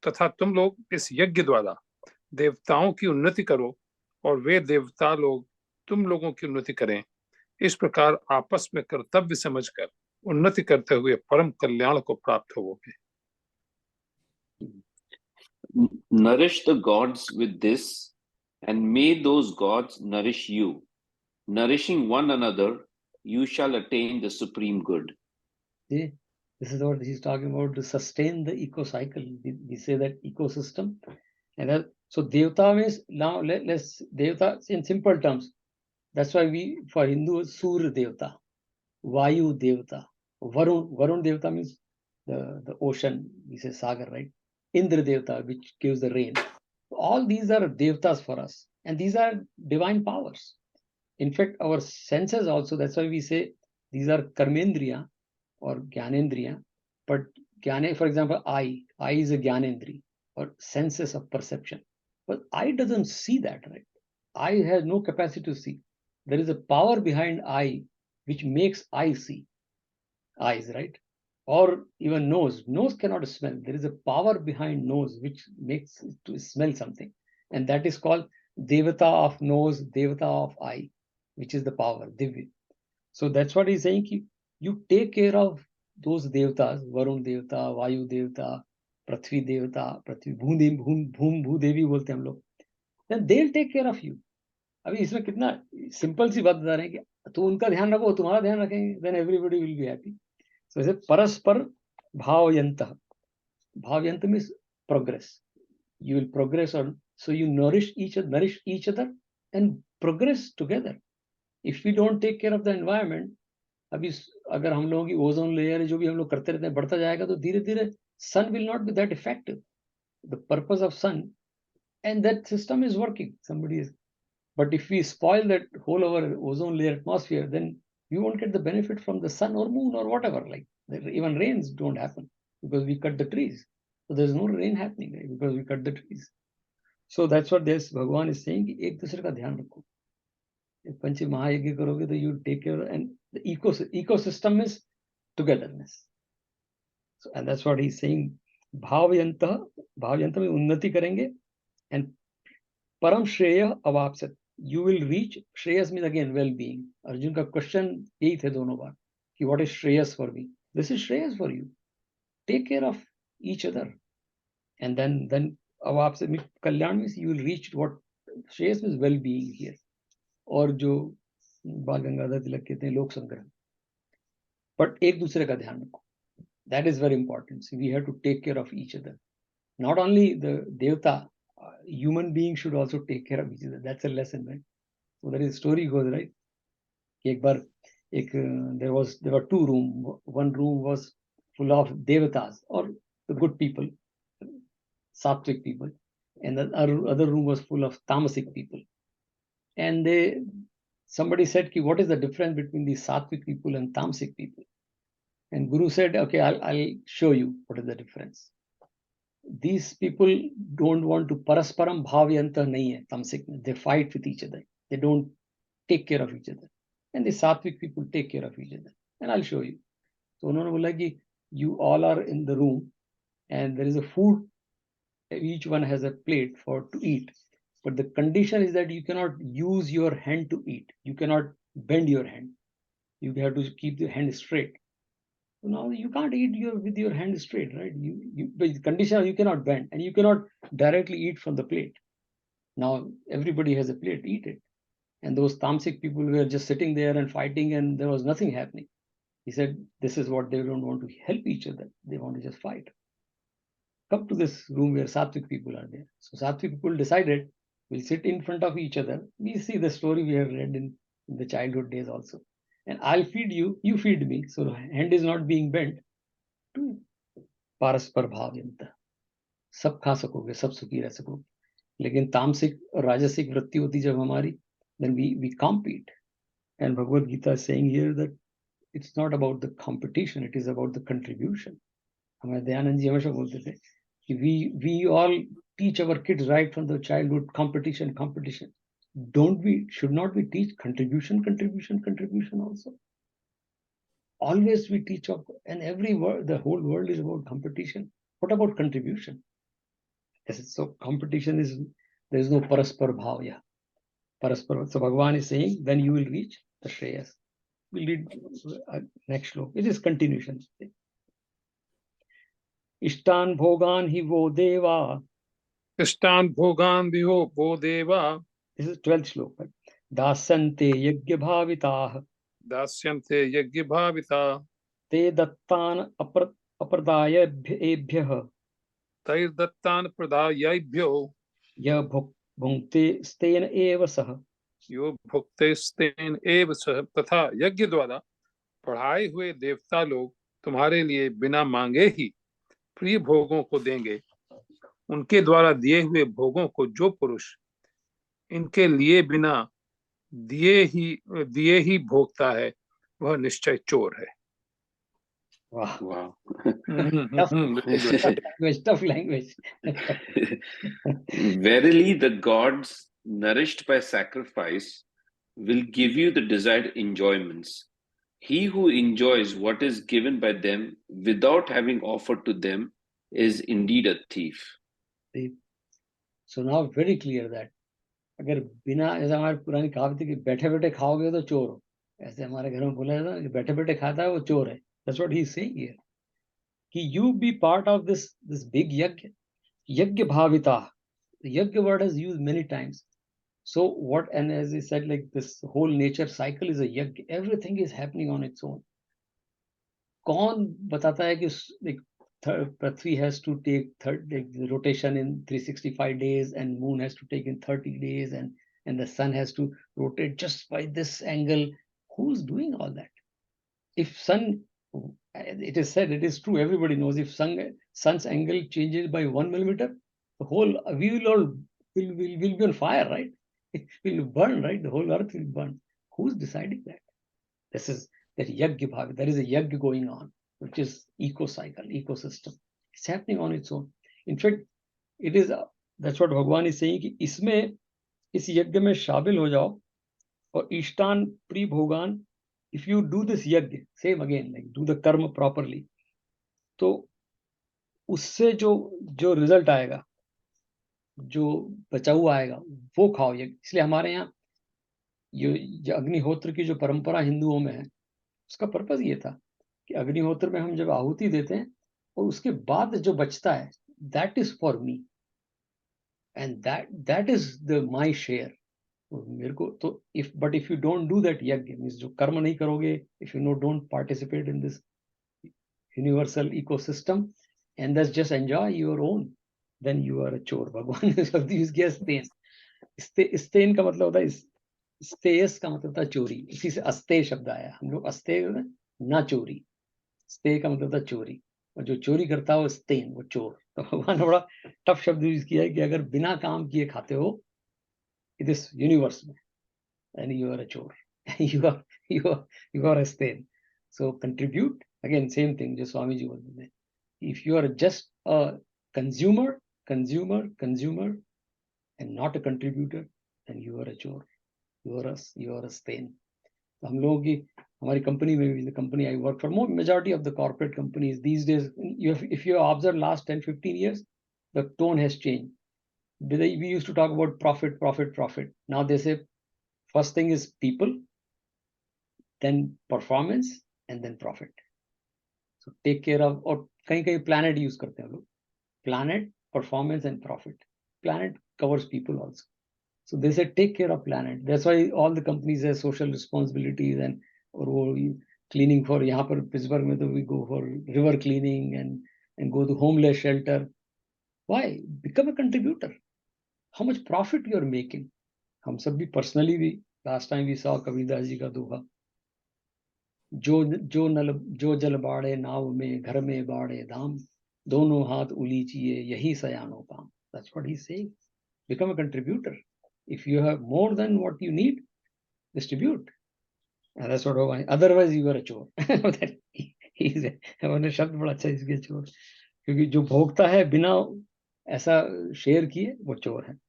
तथा तुम लोग इस यज्ञ द्वारा देवताओं की उन्नति करो और वे देवता लोग तुम लोगों की उन्नति करें. इस प्रकार आपस में कर्तव्य समझकर उन्नति करते हुए परम कल्याण को प्राप्त होगे. Nourish the gods with this, and may those gods nourish you. Nourishing one another, you shall attain the supreme good. See, this is what he's talking about, to sustain the eco cycle. We say that ecosystem. And so Devta means, now let's Devta in simple terms. That's why we, for Hindus, Surya Devta, Vayu Devta, Varun Devta means the ocean, we say Sagar, right? Indra Devta, which gives the rain. All these are devtas for us, and these are divine powers. In fact, our senses also, that's why we say these are karmendriya or gyanendriya. But gyane, for example, eye is a gyanendri or senses of perception. But eye doesn't see that, right? Eye has no capacity to see. There is a power behind eye which makes eye see. Eyes, right? Or even nose. Nose cannot smell. There is a power behind nose which makes it to smell something. And that is called Devata of nose, Devata of eye, which is the power, Divya. So that's what he's saying. You take care of those devatas, Varun Devata, Vayu Devata, Prithvi Devata, Prithvi Bhudevi बोलते हैं हम लोग. Then they'll take care of you. अभी इसमें कितना simple सी बात बता रहे हैं कि तो उनका ध्यान रखो, तुम्हारा ध्यान रखेंगे, then everybody will be happy. So is it paraspar bhavyantah. Bhavyantah means progress. You will progress on, so you nourish each other and progress together. If we don't take care of the environment, अभी अगर हम लोगों की ozone layer जो भी हम लोग करते रहते हैं बढ़ता जाएगा तो धीरे धीरे sun will not be that effective. The purpose of sun, and that system is working. But if we spoil that whole our ozone layer atmosphere, then you won't get the benefit from the sun or moon or whatever. Like even rains don't happen because we cut the trees. So there's no rain happening, right? Because we cut the trees. So that's what this Bhagwan is saying. कि एक दूसरे का ध्यान रखो. If पंच महायज्ञ करोगे तो you take care, and the ecosystem is togetherness. So, and that's what he's saying. भावयंतः में उन्नति करेंगे, and परम श्रेय अवाप्स्यत. You will reach. Shreyas means again well-being. Arjun का question यही थे दोनों बार कि what is Shreyas for me? This is Shreyas for you. Take care of each other, and then अवाप्स्यत means Kalyan means you will reach what Shreyas means well-being here. और जो बाल गंगाधर तिलक कहते हैं लोक संग्रह. But एक दूसरे का ध्यान रखो. That is very important. So we have to take care of each other. Not only the devata, human beings should also take care of each other. That's a lesson, right? So there is a story goes, right? एक बार there were two rooms. One room was full of devatas or the good people, sattvic people, and the other room was full of tamasic people. And somebody said, what is the difference between the sattvic people and tamasic people? And Guru said, okay, I'll show you what is the difference. These people don't want to parasparam bhavyanta nahi hai, tamasic. They fight with each other. They don't take care of each other. And the sattvic people take care of each other. And I'll show you. So उन्होंने बोला कि you all are in the room and there is a food. Each one has a plate to eat. But the condition is that you cannot use your hand to eat. You cannot bend your hand. You have to keep the hand straight. So now you can't eat with your hand straight, right? But the condition you cannot bend and you cannot directly eat from the plate. Now everybody has a plate, eat it. And those tamasic people were just sitting there and fighting and there was nothing happening. He said, this is what they don't want to help each other. They want to just fight. Come to this room where sattvic people are there. So sattvic people decided, we'll sit in front of each other. We see the story we have read in the childhood days also. And I'll feed you, you feed me. So the hand is not being bent. To paraspar bhavyanta. सब खा सकोगे, सब सुखी रह सकोगे. लेकिन तामसिक और राजसिक वृत्ति होती जब हमारी, then we compete. And Bhagavad Gita is saying here that it's not about the competition, it is about the contribution. हमारे दयानंद जी हमेशा बोलते थे कि we all teach our kids right from the childhood, competition. Should not we teach contribution also? Always we teach of, and the whole world is about competition. What about contribution? So competition is, there is no paraspar bhavya. Paraspar. So Bhagavan is saying, then you will reach the Shreyas. We'll read next Shlok. It is continuation. Ishtan bhogan hi vo deva. Ishtan bhogan viho vo deva. This is 12th Shlok. Dasyante yagya bhavitah. Dasyante yagya bhavitah. Te dattan apradaya ebhyah. Tair dattan pradayabhyo. Ya bhukte stena eva sah. यो भुक्ते स्तेन एव सह. तथा यज्ञ द्वारा पढ़ाए हुए देवता लोग तुम्हारे लिए बिना मांगे ही प्रिय भोगों को देंगे. उनके द्वारा दिए हुए भोगों को जो पुरुष इनके लिए बिना दिए ही भोगता है, वह निश्चय चोर है। Wow. Wow. Tough language. Verily, the gods, nourished by sacrifice, will give you the desired enjoyments. He who enjoys what is given by them without having offered to them is indeed a thief. So now very clear that अगर बिना, ऐसा हमारी पुरानी कहावत है कि बैठे बैठे खाओगे तो चोर हो, ऐसे हमारे घर में बोला जाता है कि बैठे बैठे खाता है वो चोर है. That's what he's saying here. कि you be part of this big yagya. Yagya bhavita. The yagya word is used many times. So what, and as he said, like this whole nature cycle is a yagya. Everything is happening on its own. कौन बताता है कि like Prithvi has to take the rotation in 365 days and moon has to take in 30 days and the sun has to rotate just by this angle? Who's doing all that? If sun, it is said, it is true, everybody knows, if sun's angle changes by 1 millimeter, the whole, we will all will be on fire, right? It will burn, right? The whole earth will burn. Who's deciding that? This is that yagya bhav. There is a yagya going on, which is eco-cycle, ecosystem. It's happening on its own. In fact, it is, that's what Bhagwan is saying, कि इसमें, इस यज्ञ में शामिल हो जाओ और ईष्टान pre भोगान. If you do this yagya, same again, like do the karma properly, तो उससे जो रिजल्ट आएगा, जो बचा हुआ आएगा, वो खाओ यज्ञ. इसलिए हमारे यहाँ ये अग्निहोत्र की जो परंपरा हिंदुओं में है, उसका पर्पस ये था कि अग्निहोत्र में हम जब आहुति देते हैं और उसके बाद जो बचता है, that is for me and that is the my share. मेरे को तो if you don't do that yagya, means जो कर्म नहीं करोगे, if you don't participate in this universal ecosystem and that's just enjoy your own, then you are a chore. भगवान ने शब्द यूज किया स्तेन. स्तेन का मतलब होता है, स्तेयस का मतलब था चोरी. इसी से अस्ते शब्द आया. हम लोग अस्ते ना चोरी, स्ते का मतलब था चोरी, और जो चोरी करता है वो स्तेन, वो चोर. तो भगवान ने बड़ा टफ शब्द यूज किया है कि अगर बिना काम किए खाते हो इस यूनिवर्स में, then you are a chore. you are a stain. So contribute. Again, same thing, जो स्वामी जी बोलते हैं. If you are just a consumer, and not a contributor, then you are a chore. You are a stain. तो हम लोगों की, हमारी company में भी, the company I work for, majority of the corporate companies these days, if you observe last 10-15 years, the tone has changed. We used to talk about profit. Now they say first thing is people, then performance, and then profit. So take care of, और कहीं planet use करते हैं लोग. Planet, performance, and profit. Planet covers people also. So they say take care of planet. That's why all the companies have social responsibilities and or cleaning for, यहाँ पर Pittsburgh में तो we go for river cleaning and go to homeless shelter. Why? Become a contributor. How much profit you are making? हम सब भी personally भी, last time we saw Kabirdas ji का दोहा, जो जल बाड़े नाव में, घर में बाड़े धाम, दोनों हाथ उलीचिए यही सयानो काम. That's what he's saying. Become a contributor. If you have more than what you need, distribute. And that's what I, otherwise you are a chore. मैंने शब्द बड़ा अच्छा इसके चोर, क्योंकि जो भोगता है बिना ऐसा शेयर किए वो चोर है.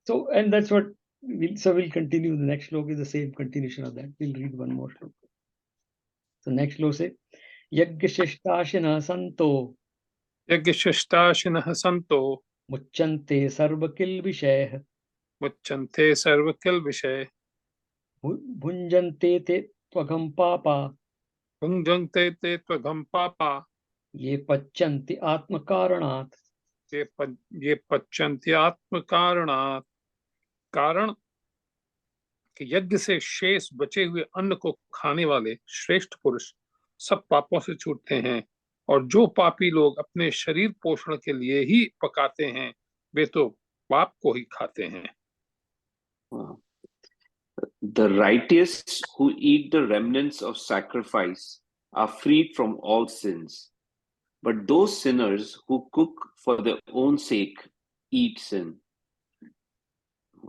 So, and that's what we'll continue. The next shloka is the same continuation of that. We'll read one more shloka. So next shloka say, Yagya Shishtashina Santo यज्ञशिष्टाशिनः सन्तो Muchante Sarvakil Visheh मुच्यन्ते सर्वकिल विषय Bhunjante Te Tvagam Papa भुञ्जन्ते ते त्वघं पापा Ye Pachanti Atma Karanat. ये पच्यन्ते आत्मकारणात्. कारण कि यज्ञ से शेष बचे हुए अन्न को खाने वाले श्रेष्ठ पुरुष सब पापों से छूटते हैं, और जो पापी लोग अपने शरीर पोषण के लिए ही पकाते हैं, वे तो पाप को ही खाते हैं. The righteous who eat the remnants of sacrifice are freed from all sins. But those sinners who cook for their own sake eat sin.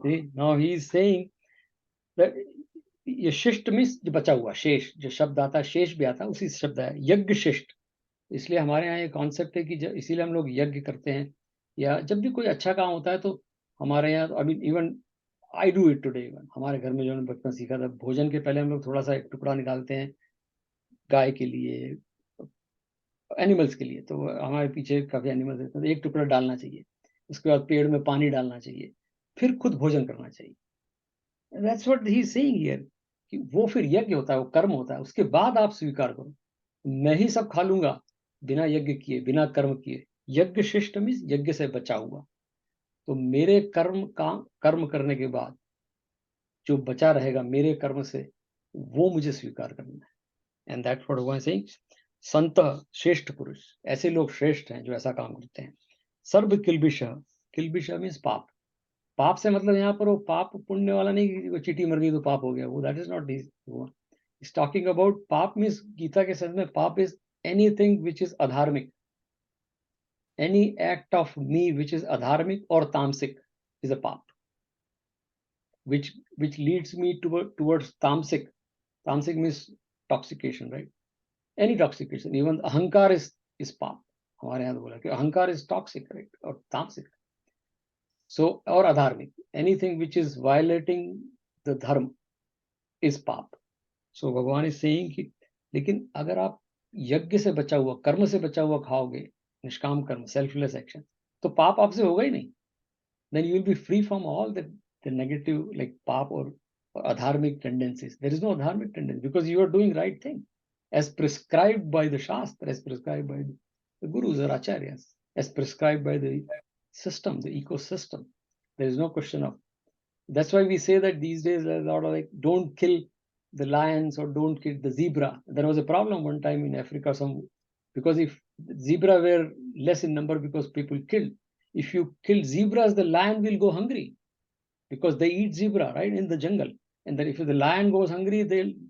See, now he is saying that ये शिष्ट मीन्स जो बचा हुआ, शेष, जो शब्द आता है शेष भी आता है, उसी से शब्द है यज्ञ शिष्ट. इसलिए हमारे यहाँ ये कॉन्सेप्ट है कि इसीलिए हम लोग यज्ञ करते हैं, या जब भी कोई अच्छा काम होता है तो हमारे यहाँ, I mean even I do it today, even हमारे घर में जो हमने बचपन सीखा था, भोजन के पहले हम लोग थोड़ा सा एक टुकड़ा निकालते हैं गाय के लिए, एनिमल्स के लिए. तो हमारे पीछे काफी एनिमल्स रहते हैं, तो एक टुकड़ा डालना चाहिए. उसके बाद पेड़ में पानी डालना चाहिए, फिर खुद भोजन करना चाहिए. That's what he is saying here, कि वो फिर यज्ञ होता है, वो कर्म होता है. उसके बाद आप स्वीकार करो. मैं ही सब खा लूंगा बिना यज्ञ किए, बिना कर्म किए. यज्ञ शिष्ट मीन्स यज्ञ से बचा हुआ. तो मेरे कर्म करने के बाद जो बचा रहेगा मेरे कर्म से, वो मुझे स्वीकार करना है. एंड दैट्स व्हाट भगवान सेइंग. संत श्रेष्ठ पुरुष, ऐसे लोग श्रेष्ठ हैं जो ऐसा काम करते हैं. सर्व किल्बिष, किल्बिष मीन्स पाप. पाप से मतलब यहाँ पर वो पाप पुण्य वाला नहीं कि वो चींटी मर गई तो पाप हो गया, वो that is not is talking about. पाप मीन्स गीता के सेंस में पाप इज एनीथिंग विच इज अधार्मिक. Any act of me which is अधार्मिक और तामसिक इज अ पाप, which leads me towards tamasic. Tamasic means toxication, right? Any toxication, even ahankar is पाप. हमारे यहाँ तो बोला कि अहंकार is toxic, right? और तामसिक. So, और अधार्मिक, anything which is violating the dharma is पाप. So भगवान is saying कि लेकिन अगर आप यज्ञ से बचा हुआ, कर्म से बचा हुआ खाओगे, निष्काम कर्म, selfless action, तो पाप आपसे होगा ही नहीं. Then you will be free from all the negative, like paap or adharmic tendencies. There is no adharmic tendency because you are doing right thing as prescribed by the Shastra, as prescribed by the gurus or acharyas, as prescribed by the system, the ecosystem. There is no question of. That's why we say that these days there's a lot of like, don't kill the lions or don't kill the zebra. There was a problem one time in Africa, because if zebra were less in number because people killed. If you kill zebras, the lion will go hungry because they eat zebra, right, in the jungle. And then if the lion goes hungry,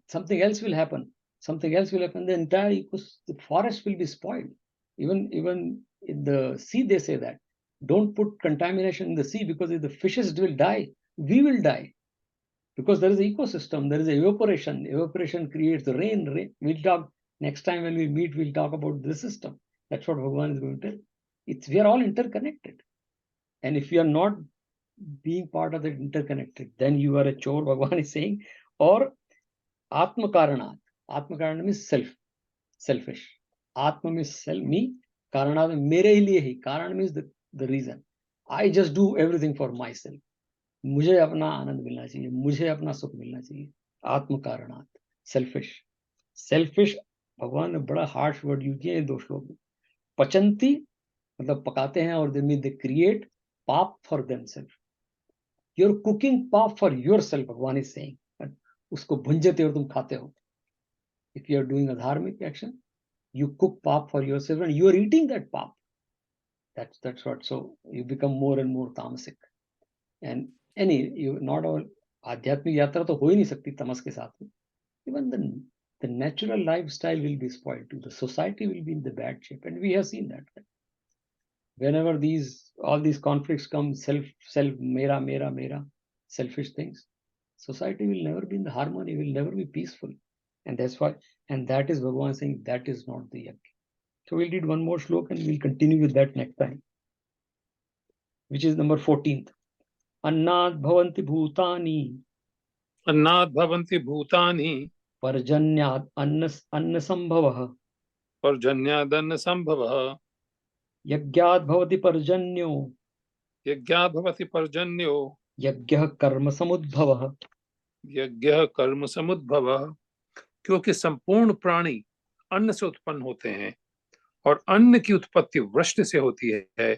something else will happen. Something else will happen. The entire the forest will be spoiled. Even in the sea, they say that don't put contamination in the sea because if the fishes will die, we will die. Because there is an ecosystem, there is evaporation. Evaporation creates the rain. We'll talk next time when we meet. We'll talk about this system. That's what Bhagavan is going to tell. We are all interconnected, and if you are not being part of the interconnected, then you are a chore. Bhagavan is saying, or Atma Karanat. Atma Karanat means selfish. Atma means self, me. Karanat means mere liye hi. Karan means the reason. I just do everything for myself. मुझे अपना आनंद मिलना चाहिए, मुझे अपना सुख मिलना चाहिए. आत्म कारणात, सेल्फिश. भगवान ने बड़ा हार्श वर्ड यूज किए दो श्लोक में. पचंती मतलब पकाते हैं, और दे क्रिएट पाप for themselves. You are cooking पाप फॉर योरसेल्फ. भगवान इज सेइंग, उसको भुंजते हो, तुम खाते हो. इफ यू आर डूइंग अधार्मिक action, you cook pap for yourself and you are eating that pap. That's what. So you become more and more tamasic. And not all आध्यात्मिक यात्रा तो हो ही नहीं सकती तमस के साथ में. Even the natural lifestyle will be spoiled too. The society will be in the bad shape, and we have seen that. Whenever all these conflicts come, self, mera, selfish things, society will never be in the harmony, will never be peaceful. And that's why, and that is Bhagavan saying that is not the Yagya. So we'll read one more Shloka and we'll continue with that next time, which is number 14th. Annad bhavanti bhutani. अन्नाद् भवन्ति भूतानि Parjanyad anna sambhavah. पर्जन्यादन्न संभवः. Yagyad bhavati parjanyo. यज्ञात् भवति पर्जन्यो. Yagyah karma samudbhavah. यज्ञः कर्म समुद्भवः. क्योंकि संपूर्ण प्राणी अन्न से उत्पन्न होते हैं, और अन्न की उत्पत्ति वृष्टि से होती है,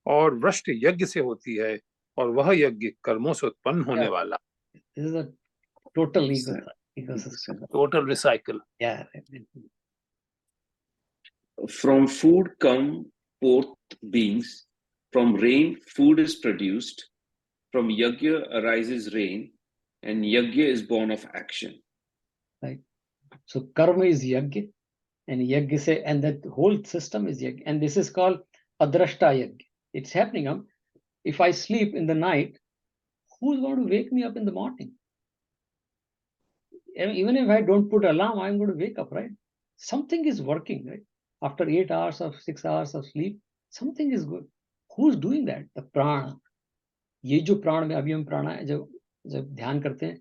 और वृष्टि यज्ञ से होती है, और वह यज्ञ कर्मों से उत्पन्न होने वाला. This is a total ecosystem. Total recycle. Yeah. From food come forth beings. From rain, food is produced. From yagya arises rain, and yagya is born of action. Right. So karma is yagya, and yagya say, and that whole system is yagya, and this is called adrashta yagya. It's happening. if I sleep in the night, who's going to wake me up in the morning? Even if I don't put alarm, I'm going to wake up, right? Something is working, right? After 8 hours or 6 hours of sleep, something is good. Who's doing that? The prana. ये जो प्राण में अभी हम प्राणा जब ध्यान करते हैं,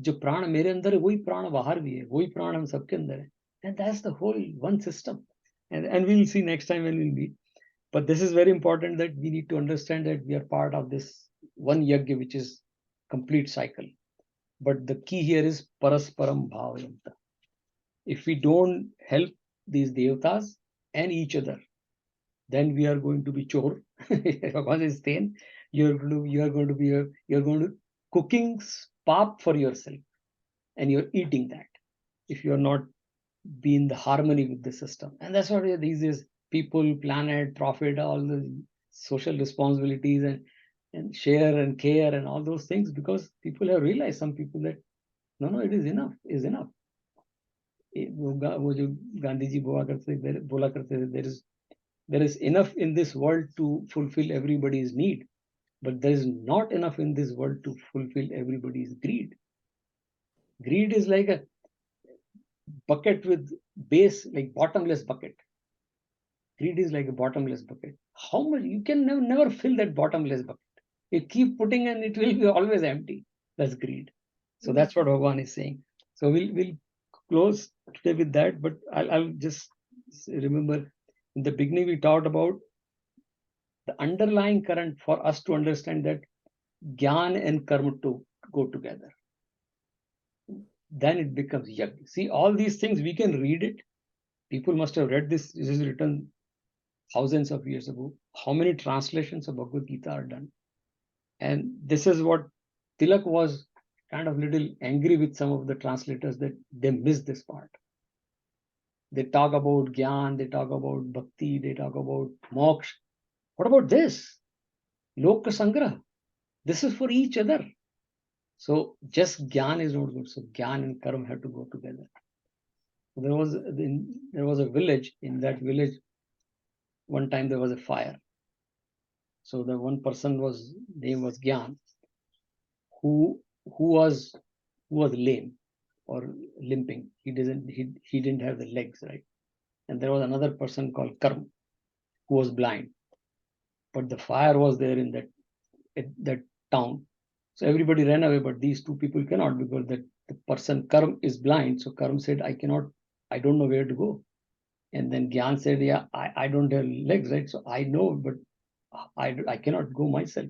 जो प्राण मेरे अंदर है वही प्राण बाहर भी है, वही प्राण हम सबके अंदर है. And that's the whole one system. And we'll see next time when we'll meet. But this is very important that we need to understand that we are part of this one yagya, which is complete cycle. But the key here is parasparam bhavayanta. If we don't help these devatas and each other, then we are going to be chor. Bhagavan is saying, you're going to cooking pap for yourself, and you're eating that if you're not being the harmony with the system. And that's what these is people, planet, profit, all the social responsibilities and share and care and all those things, because people have realized, some people, that no, it is enough, is enough. वो जो गांधी जी बोला करते थे, there is enough in this world to fulfill everybody's need, but there is not enough in this world to fulfill everybody's greed. Greed is like a bucket with base, like bottomless bucket. Greed is like a bottomless bucket. How much you can never fill that bottomless bucket. You keep putting and it will be always empty. That's greed. So that's what Bhagavan is saying. So we'll close today with that, but I'll just remember in the beginning we talked about the underlying current for us to understand that Gyan and Karma to go together. Then it becomes Yagya. See, all these things, we can read it. People must have read this. This is written thousands of years ago. How many translations of Bhagavad Gita are done? And this is what Tilak was kind of little angry with some of the translators, that they missed this part. They talk about Gyan, they talk about Bhakti, they talk about Moksha. What about this? Loka Sangraha. This is for each other. So just Gyan is not good. So Gyan and Karma have to go together. There was a village. In that village, one time there was a fire. So the one person name was Gyan, who was lame or limping. He didn't have the legs, right? And there was another person called Karma, who was blind. But the fire was there in that town. So everybody ran away, but these two people cannot, because the person Karma is blind. So Karma said, I don't know where to go. And then Gyan said, yeah, I don't have legs, right? So I know, but I cannot go myself.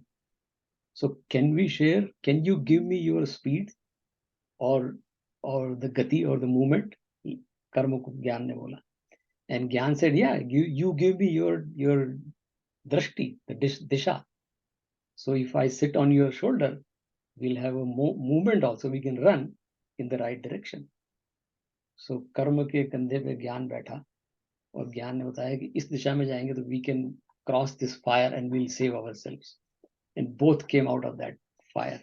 So can we share? Can you give me your speed or the gati or the movement? Karma ko Gyan ne bola. And Gyan said, yeah, you give me your drashti, the disha. So if I sit on your shoulder, we'll have a movement also. We can run in the right direction. So Karma के कंधे पे ज्ञान बैठा और ज्ञान ने बताया कि इस दिशा में जाएंगे तो we can cross this fire and we'll save ourselves. And both came out of that fire.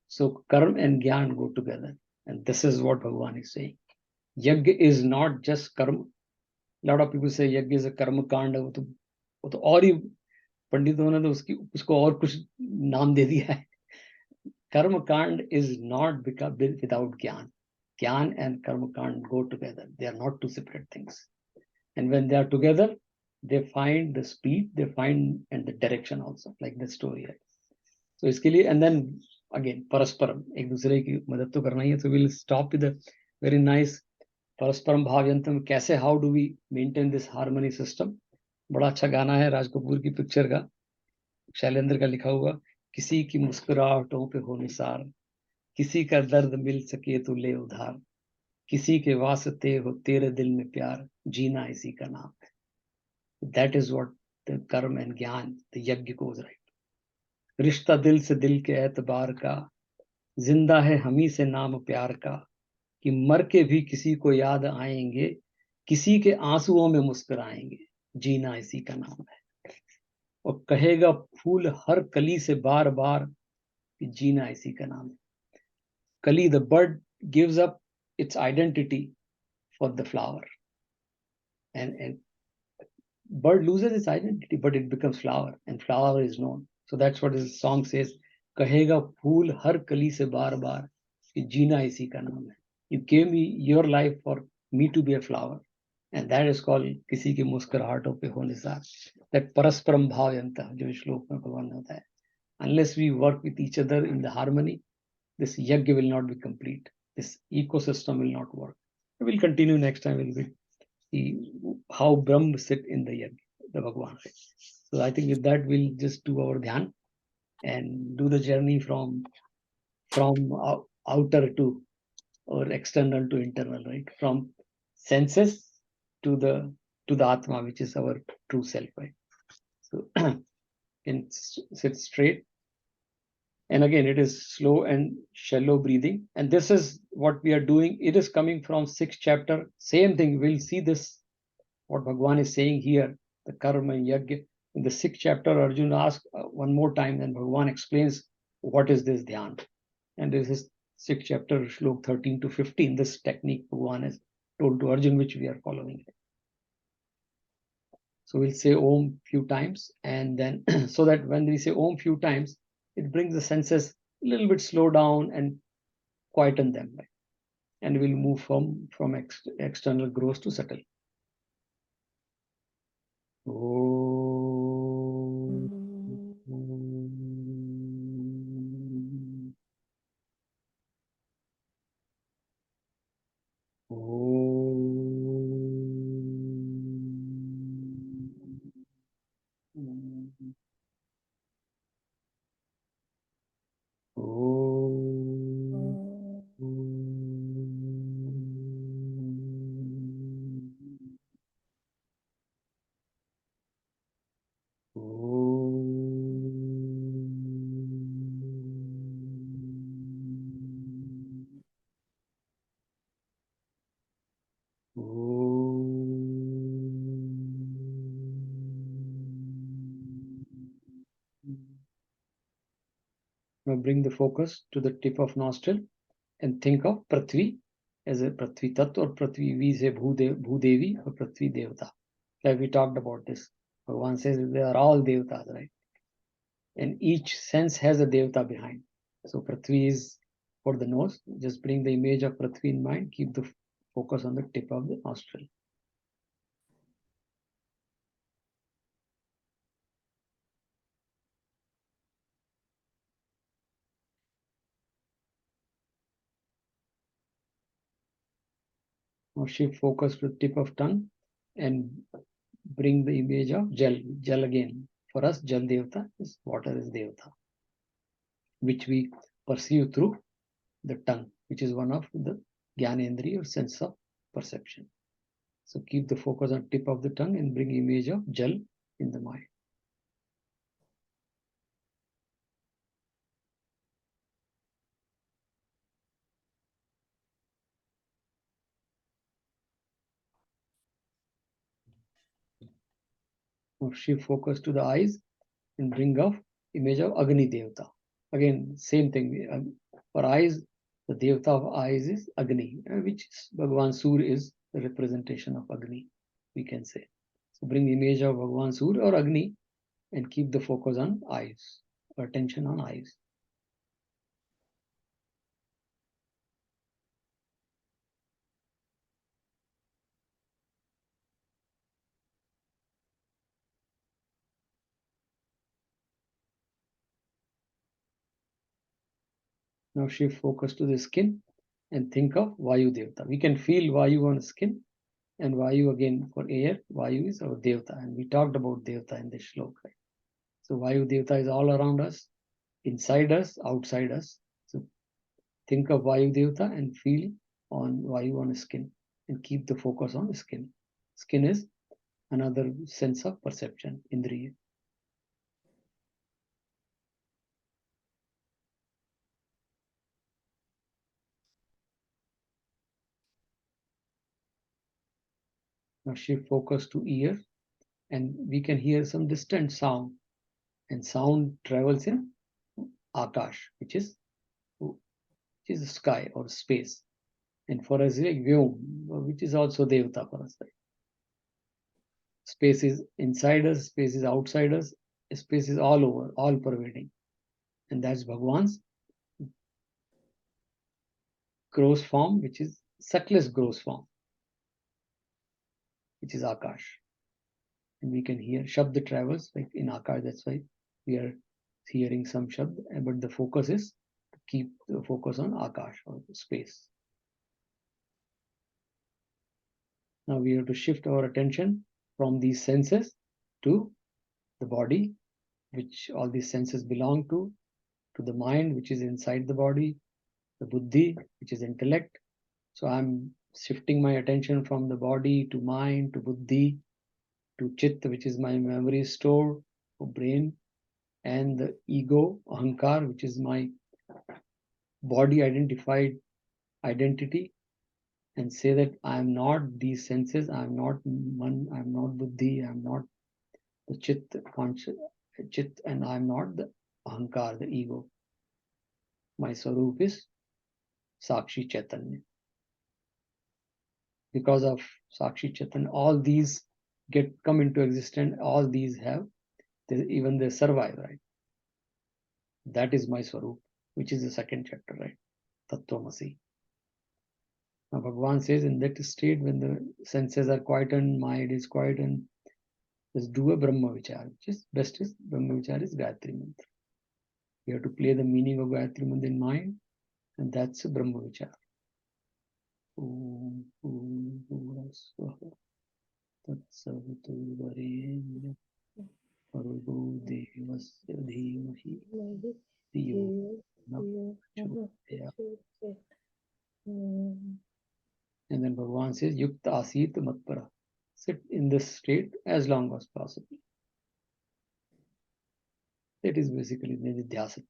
So Karma and Gyan go together. And this is what Bhagavan is saying. Yagya is not just karma. A lot of people say Yagya is a karma kanda. वो तो और ही पंडितों ने तो उसको और कुछ नाम दे दिया है. Karma kand is not without Gyan. Gyan and Karma kand go together. They are not two separate things. And when they are together, they find the speed, they find and the direction also, like the story. So इसके लिए, and then again परस्परम, एक दूसरे की मदद तो करना ही है. So we'll stop with a very nice परस्परम भावयंतम. कैसे, how do we maintain this harmony system? बड़ा अच्छा गाना है राज कपूर की पिक्चर का, शैलेंद्र का लिखा हुआ. किसी की मुस्कुराहटों पे हो निसार, किसी का दर्द मिल सके तो ले उधार, किसी के वास्ते हो तेरे दिल में प्यार, जीना इसी का नाम है. That is what the Karma and Gyan, the Yagya goes right. रिश्ता दिल से दिल के एतबार का, जिंदा है हमी से नाम प्यार का, कि मर के भी किसी को याद आएंगे, किसी के आंसुओं में मुस्कुराएंगे, जीना इसी का नाम है. और कहेगा फूल हर कली से बार बार कि जीना इसी का नाम है. Kali, the bird, gives up its identity for the flower. And bird loses its identity, but it becomes flower, and flower is known. So that's what his song says. Kahega phool har kali se baar baar, ki jeena isi ka naam hai. You gave me your life for me to be a flower. And that is called किसी के मुस्कुराहटों पे हो Nisar. That परस्परम भावयंता जो श्लोक में भगवान ने बताया. Unless we work with each other in the harmony, this yagya will not be complete. This ecosystem will not work. We'll continue next time. We'll see how Brahm sit in the yagya, the Bhagwan. So I think with that we'll just do our dhyan and do the journey from outer to or external to internal, right? From senses to the Atma, which is our true self, right? So can sit straight. And again, it is slow and shallow breathing. And this is what we are doing. It is coming from 6th chapter. Same thing. We'll see this, what Bhagwan is saying here, the karma and yagya. In the 6th chapter, Arjuna asks one more time, and Bhagwan explains what is this dhyan. And this is 6th chapter, Shlok 13 to 15. This technique Bhagwan has told to Arjuna, which we are following. So we'll say Om few times, and then so that when we say Om few times, it brings the senses a little bit slow down and quieten them. Right? And we'll move from external gross to subtle. Now bring the focus to the tip of nostril and think of Prithvi as a Prithvi Tattva or Prithvi V se Bhudevi or Prithvi Devata. Like we talked about this. Bhagavan says they are all Devatas, right? And each sense has a Devata behind. So Prithvi is for the nose. Just bring the image of Prithvi in mind. Keep the focus on the tip of the nostril. Now shift focus to the tip of tongue and bring the image of Jal. Jal again. For us, Jal Devata is water is Devata, which we perceive through the tongue, which is one of the Gyanendriya or sense of perception. So keep the focus on tip of the tongue and bring image of Jal in the mind. Now shift focus to the eyes and bring up image of Agni Devata. Again, same thing. For eyes, the Devata of eyes is Agni, which is Bhagavan Sur is the representation of Agni, we can say. So bring image of Bhagavan Sur or Agni and keep the focus on eyes, or attention on eyes. Now shift focus to the skin and think of Vayu Devata. We can feel Vayu on the skin, and Vayu again for air. Vayu is our Devata, and we talked about Devata in this Shloka. Right? So Vayu Devata is all around us, inside us, outside us. So think of Vayu Devata and feel on Vayu on the skin and keep the focus on the skin. Skin is another sense of perception, Indriya. Now shift focus to ear, and we can hear some distant sound, and sound travels in Akash, which is the sky or space. And for us, like Vyom, which is also Devata for us. Right? Space is inside us, space is outside us, space is all over, all pervading. And that's Bhagwan's gross form, which is selfless gross form, which is Akash. And we can hear Shabd travels like in Akash. That's why we are hearing some Shabd, but the focus is to keep the focus on Akash or space. Now we have to shift our attention from these senses to the body, which all these senses belong to the mind, which is inside the body, the buddhi, which is intellect. So I'm shifting my attention from the body to mind to buddhi to chit, which is my memory store or brain, and the ego, ahankar, which is my body identified identity, and say that I am not these senses, I am not man, I am not buddhi, I am not the chit, conscious chit, and I am not the ahankar, the ego. My swarup is Sakshi Chaitanya. Because of Sakshi Chaitanya, all these come into existence, all these have, even they survive, right? That is my swarup, which is the second chapter, right? Tattvamasi. Now Bhagavan says in that state, when the senses are quietened, mind is quietened, just do a Brahma Vichar, which is best is Brahma Vichar is Gayatri Mantra. You have to play the meaning of Gayatri Mantra in mind, and that's a Brahma Vichar. Om Purnamada Swaha Tatsavatu Varenyam Bhargo Devasya Dhimahi Dhiyo Na Prachodayat. And then Bhagavan says, Yukta Asit Matpara. Sit in this state as long as possible. That is basically Nidhyasana.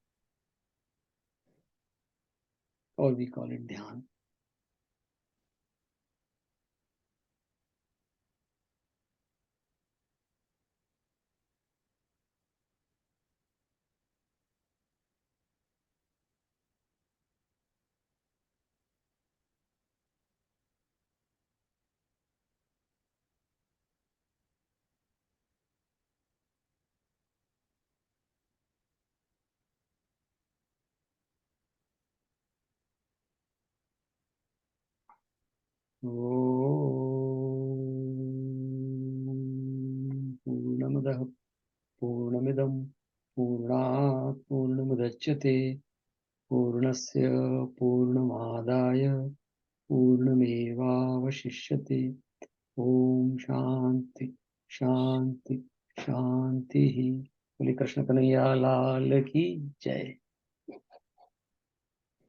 Or we call it Dhyan. Purnamadah Purnamidam Purnat Purnamudachyate Purnasya Purnamadaya Purnamevavashishyate. Om Shanti Shanti Shanti. Holy Krishna Kanhaiya Lal ki Jai.